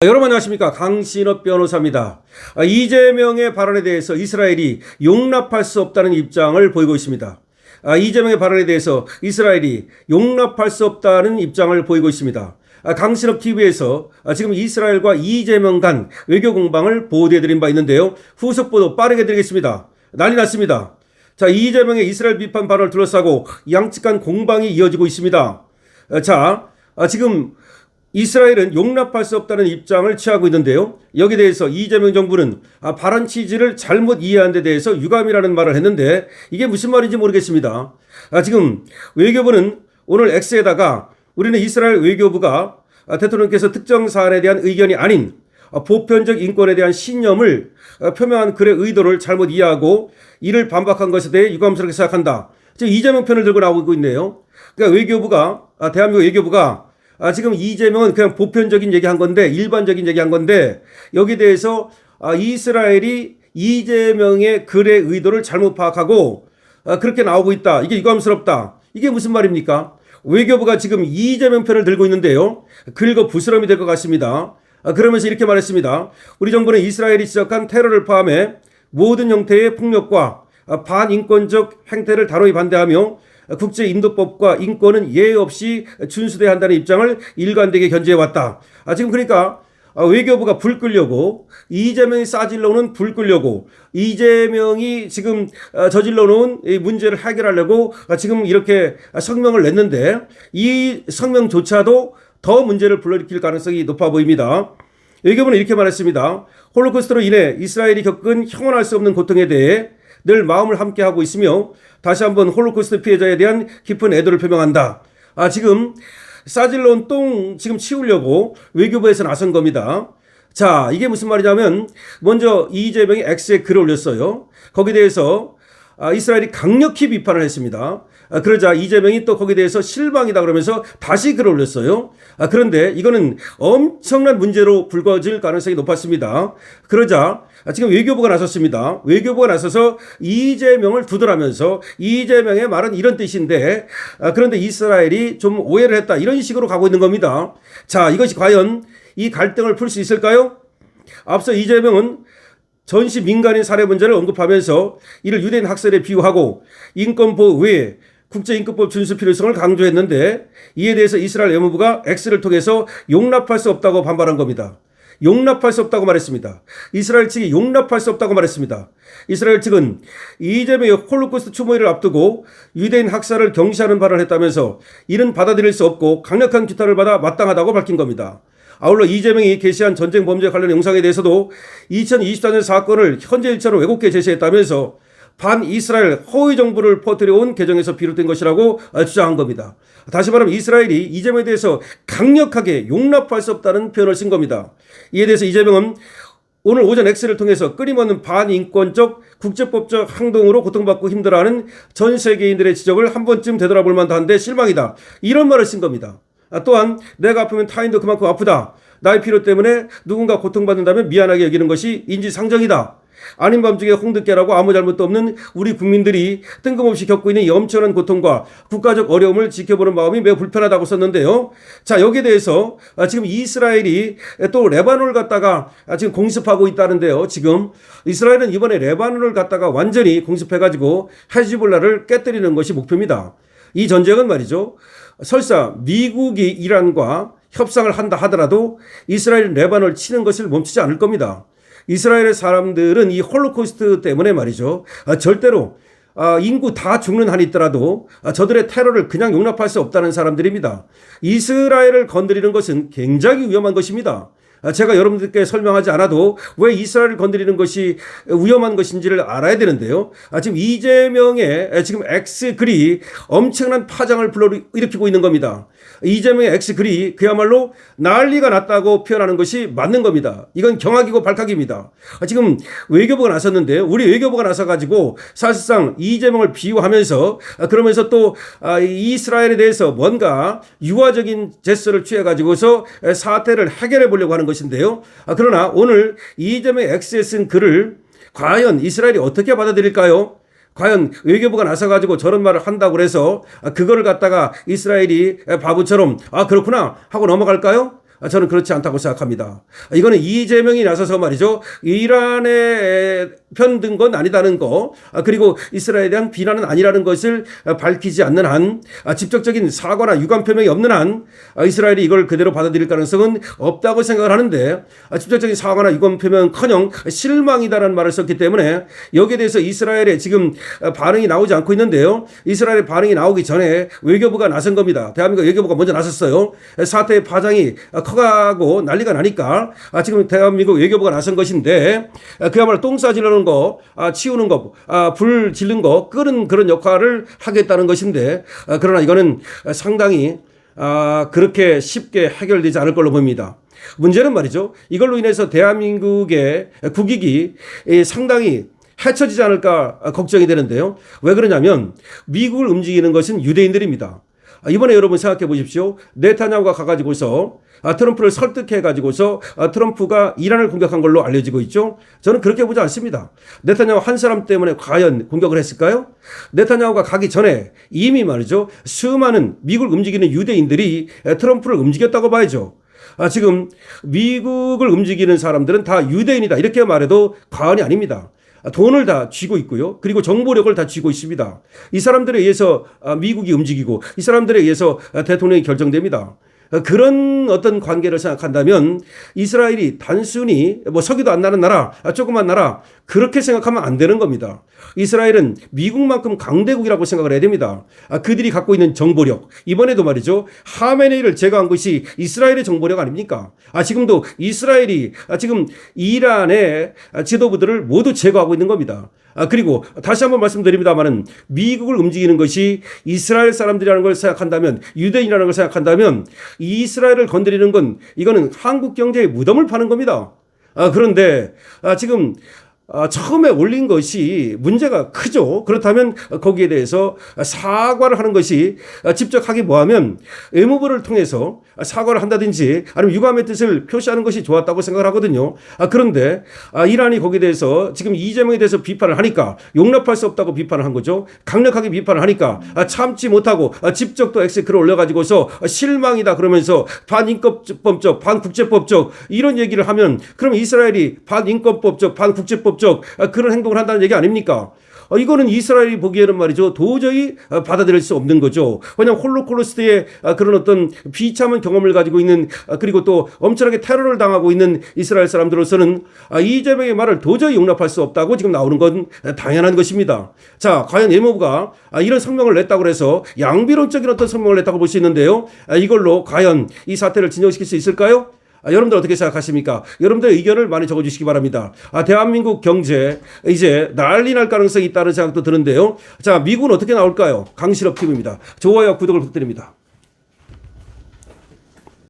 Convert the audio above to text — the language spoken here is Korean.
여러분 안녕하십니까? 강신업 변호사입니다. 이재명의 발언에 대해서 이스라엘이 용납할 수 없다는 입장을 보이고 있습니다. 이재명의 발언에 대해서 이스라엘이 용납할 수 없다는 입장을 보이고 있습니다. 강신업 TV에서 지금 이스라엘과 이재명 간 외교 공방을 보도해드린 바 있는데요. 후속 보도 빠르게 드리겠습니다. 난리 났습니다. 자, 이재명의 이스라엘 비판 발언을 둘러싸고 양측 간 공방이 이어지고 있습니다. 지금 이스라엘은 용납할 수 없다는 입장을 취하고 있는데요. 여기에 대해서 이재명 정부는 발언 취지를 잘못 이해한 데 대해서 유감이라는 말을 했는데 이게 무슨 말인지 모르겠습니다. 지금 외교부는 오늘 X에다가 우리는 이스라엘 외교부가 대통령께서 특정 사안에 대한 의견이 아닌 보편적 인권에 대한 신념을 표명한 글의 의도를 잘못 이해하고 이를 반박한 것에 대해 유감스럽게 생각한다. 지금 이재명 편을 들고 나오고 있네요. 그러니까 외교부가 대한민국 외교부가 지금 이재명은 그냥 보편적인 얘기한 건데 일반적인 얘기한 건데 여기에 대해서 이스라엘이 이재명의 글의 의도를 잘못 파악하고 그렇게 나오고 있다. 이게 유감스럽다. 이게 무슨 말입니까? 외교부가 지금 이재명 편을 들고 있는데요. 긁어 부스럼이 될 것 같습니다. 그러면서 이렇게 말했습니다. 우리 정부는 이스라엘이 지적한 테러를 포함해 모든 형태의 폭력과 반인권적 행태를 단호히 반대하며 국제인도법과 인권은 예외 없이 준수돼야 한다는 입장을 일관되게 견지해왔다. 지금 그러니까 외교부가 불 끄려고 이재명이 싸질러오는 불 끄려고 이재명이 지금 저질러놓은 이 문제를 해결하려고 지금 이렇게 성명을 냈는데 이 성명조차도 더 문제를 불러일으킬 가능성이 높아 보입니다. 외교부는 이렇게 말했습니다. 홀로코스트로 인해 이스라엘이 겪은 형언할 수 없는 고통에 대해 늘 마음을 함께하고 있으며 다시 한번 홀로코스트 피해자에 대한 깊은 애도를 표명한다. 지금 싸질러온 똥 지금 치우려고 외교부에서 나선 겁니다. 자, 이게 무슨 말이냐면 먼저 이재명이 X에 글을 올렸어요. 거기에 대해서 이스라엘이 강력히 비판을 했습니다. 그러자 이재명이 또 거기에 대해서 실망이다 그러면서 다시 글을 올렸어요. 그런데 이거는 엄청난 문제로 불거질 가능성이 높았습니다. 그러자 지금 외교부가 나섰습니다. 외교부가 나서서 이재명을 두드라면서 이재명의 말은 이런 뜻인데 그런데 이스라엘이 좀 오해를 했다. 이런 식으로 가고 있는 겁니다. 자, 이것이 과연 이 갈등을 풀 수 있을까요? 앞서 이재명은 전시 민간인 살해 문제를 언급하면서 이를 유대인 학살에 비유하고 인권보호 외에 국제인권법 준수 필요성을 강조했는데 이에 대해서 이스라엘 외무부가 X를 통해서 용납할 수 없다고 반발한 겁니다. 용납할 수 없다고 말했습니다. 이스라엘 측이 용납할 수 없다고 말했습니다. 이스라엘 측은 이재명의 홀로코스트 추모일을 앞두고 유대인 학살을 경시하는 발언을 했다면서 이는 받아들일 수 없고 강력한 규탄을 받아 마땅하다고 밝힌 겁니다. 아울러 이재명이 게시한 전쟁 범죄 관련 영상에 대해서도 2024년 사건을 현재 일차로 왜곡해 제시했다면서 반이스라엘 허위 정보를 퍼뜨려온 계정에서 비롯된 것이라고 주장한 겁니다. 다시 말하면 이스라엘이 이재명에 대해서 강력하게 용납할 수 없다는 표현을 쓴 겁니다. 이에 대해서 이재명은 오늘 오전 X를 통해서 끊임없는 반인권적 국제법적 행동으로 고통받고 힘들어하는 전 세계인들의 지적을 한 번쯤 되돌아볼 만한데 실망이다. 이런 말을 쓴 겁니다. 또한 내가 아프면 타인도 그만큼 아프다. 나의 필요 때문에 누군가 고통받는다면 미안하게 여기는 것이 인지상정이다. 아닌 밤중에 홍두깨라고 아무 잘못도 없는 우리 국민들이 뜬금없이 겪고 있는 이 엄청난 고통과 국가적 어려움을 지켜보는 마음이 매우 불편하다고 썼는데요. 자, 여기에 대해서 지금 이스라엘이 또 레바논을 갖다가 지금 공습하고 있다는데요. 지금 이스라엘은 이번에 레바논을 갖다가 완전히 공습해가지고 헤즈볼라를 깨뜨리는 것이 목표입니다. 이 전쟁은 말이죠. 설사 미국이 이란과 협상을 한다 하더라도 이스라엘은 레바논을 치는 것을 멈추지 않을 겁니다. 이스라엘의 사람들은 이 홀로코스트 때문에 말이죠. 절대로 인구 다 죽는 한이 있더라도 저들의 테러를 그냥 용납할 수 없다는 사람들입니다. 이스라엘을 건드리는 것은 굉장히 위험한 것입니다. 제가 여러분들께 설명하지 않아도 왜 이스라엘을 건드리는 것이 위험한 것인지를 알아야 되는데요. 지금 이재명의 지금 X 글이 엄청난 파장을 불러일으키고 있는 겁니다. 이재명의 X 글이 그야말로 난리가 났다고 표현하는 것이 맞는 겁니다. 이건 경악이고 발칵입니다. 지금 외교부가 나섰는데 우리 외교부가 나서가지고 사실상 이재명을 비유하면서 그러면서 또 이스라엘에 대해서 뭔가 유화적인 제스처를 취해가지고서 사태를 해결해 보려고 하는 것인데요. 그러나 오늘 이재명의 X에 쓴 글을 과연 이스라엘이 어떻게 받아들일까요? 과연 외교부가 나서가지고 저런 말을 한다고 그래서 그거를 갖다가 이스라엘이 바보처럼 그렇구나 하고 넘어갈까요? 저는 그렇지 않다고 생각합니다. 이거는 이재명이 나서서 말이죠. 이란에 편든 건 아니다는 거, 그리고 이스라엘에 대한 비난은 아니라는 것을 밝히지 않는 한, 직접적인 사과나 유감 표명이 없는 한 이스라엘이 이걸 그대로 받아들일 가능성은 없다고 생각을 하는데, 직접적인 사과나 유감 표명은커녕 실망이다라는 말을 썼기 때문에 여기에 대해서 이스라엘의 지금 반응이 나오지 않고 있는데요. 이스라엘의 반응이 나오기 전에 외교부가 나선 겁니다. 대한민국 외교부가 먼저 나섰어요. 사태의 파장이 커가고 난리가 나니까 지금 대한민국 외교부가 나선 것인데, 그야말로 똥 싸지르는 거, 치우는 거, 불 지른 거, 끄는 그런 역할을 하겠다는 것인데, 그러나 이거는 상당히 그렇게 쉽게 해결되지 않을 걸로 보입니다. 문제는 말이죠. 이걸로 인해서 대한민국의 국익이 상당히 해쳐지지 않을까 걱정이 되는데요. 왜 그러냐면 미국을 움직이는 것은 유대인들입니다. 이번에 여러분 생각해 보십시오. 네타냐후가 가가지고서 트럼프를 설득해 가지고서 트럼프가 이란을 공격한 걸로 알려지고 있죠. 저는 그렇게 보지 않습니다. 네타냐후 한 사람 때문에 과연 공격을 했을까요? 네타냐후가 가기 전에 이미 말이죠. 수많은 미국을 움직이는 유대인들이 트럼프를 움직였다고 봐야죠. 지금 미국을 움직이는 사람들은 다 유대인이다 이렇게 말해도 과언이 아닙니다. 돈을 다 쥐고 있고요. 그리고 정보력을 다 쥐고 있습니다. 이 사람들에 의해서 미국이 움직이고 이 사람들에 의해서 대통령이 결정됩니다. 그런 어떤 관계를 생각한다면 이스라엘이 단순히 석유도 안 나는 나라, 조그만 나라 그렇게 생각하면 안 되는 겁니다. 이스라엘은 미국만큼 강대국이라고 생각을 해야 됩니다. 그들이 갖고 있는 정보력, 이번에도 말이죠. 하메네이를 제거한 것이 이스라엘의 정보력 아닙니까? 지금도 이스라엘이 지금 이란의 지도부들을 모두 제거하고 있는 겁니다. 그리고 다시 한번 말씀드립니다만은 미국을 움직이는 것이 이스라엘 사람들이라는 걸 생각한다면, 유대인이라는 걸 생각한다면 이스라엘을 건드리는 건 이거는 한국 경제에 무덤을 파는 겁니다. 그런데 지금 처음에 올린 것이 문제가 크죠. 그렇다면 거기에 대해서 사과를 하는 것이 직접 하기 뭐하면 외무부를 통해서 사과를 한다든지 아니면 유감의 뜻을 표시하는 것이 좋았다고 생각을 하거든요. 그런데 이란이 거기에 대해서 지금 이재명에 대해서 비판을 하니까 용납할 수 없다고 비판을 한 거죠. 강력하게 비판을 하니까 참지 못하고 직접 또 X에 글을 올려가지고서 실망이다 그러면서 반인권법적, 반국제법적 이런 얘기를 하면 그럼 이스라엘이 반인권법적, 반국제법적 그런 행동을 한다는 얘기 아닙니까? 이거는 이스라엘이 보기에는 말이죠. 도저히 받아들일 수 없는 거죠. 왜냐하면 홀로코스트의 그런 어떤 비참한 경험을 가지고 있는, 그리고 또 엄청나게 테러를 당하고 있는 이스라엘 사람들로서는 이재명의 말을 도저히 용납할 수 없다고 지금 나오는 건 당연한 것입니다. 자, 과연 외무부가 이런 성명을 냈다고 해서 양비론적인 어떤 성명을 냈다고 볼 수 있는데요. 이걸로 과연 이 사태를 진정시킬 수 있을까요? 여러분들 어떻게 생각하십니까? 여러분들의 의견을 많이 적어주시기 바랍니다. 대한민국 경제 이제 난리 날 가능성이 있다는 생각도 드는데요. 자, 미국은 어떻게 나올까요? 강실업 팀입니다. 좋아요, 구독을 부탁드립니다.